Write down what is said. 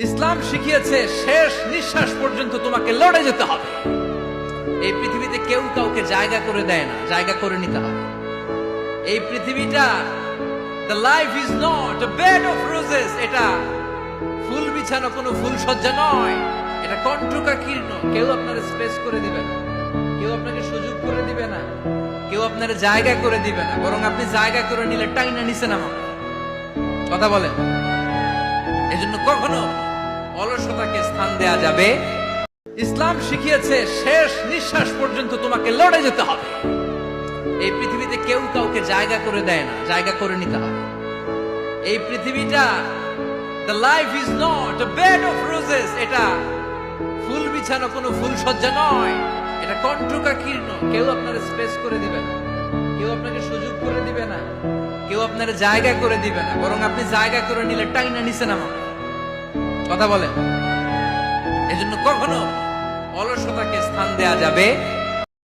ইসলাম শিখিয়েছে শেষ নিঃশ্বাস পর্যন্ত তোমাকে লড়ে যেতে হবে। এই পৃথিবীতে কেউ কাউকে জায়গা করে দেয় না, জায়গা করে নিতে হবে। এই পৃথিবীটা the life is not a bed of roses, এটা ফুল বিছানো কোনো ফুল সজ্জা নয়, এটা কণ্টকাকীর্ণ। কেউ আপনার স্পেস করে দিবে না, কেউ আপনাকে সুযোগ করে দিবে না, কেউ আপনার জায়গা করে দিবে না, বরং আপনি জায়গা করে নিলে টাইনা নিচে নামাবে। কথা বলেন। এজন্য কখনো অলসতাকে স্থান দেয়া যাবে। ইসলাম শিখিয়েছে শেষ নিঃশ্বাস পর্যন্ত তোমাকে লড়ে যেতে হবে। এই পৃথিবীতে কেউ কাউকে জায়গা করে দেয় না, জায়গা করে নিতে হবে। এই পৃথিবীটা the life is not a bed of roses, এটা ফুল বিছানো কোনো ফুল সজ্জা নয়, এটা কণ্টকাকীর্ণ। কেউ আপনার স্পেস করে দিবে না, কেউ আপনাকে সুযোগ করে দিবে না, কেউ আপনার জায়গা করে দিবে না, বরং আপনি জায়গা করে নিলে টাইনা নিচে নামাবে। কথা বলেন। এজন্য কখনো অলসতাকে স্থান দেয়া যাবে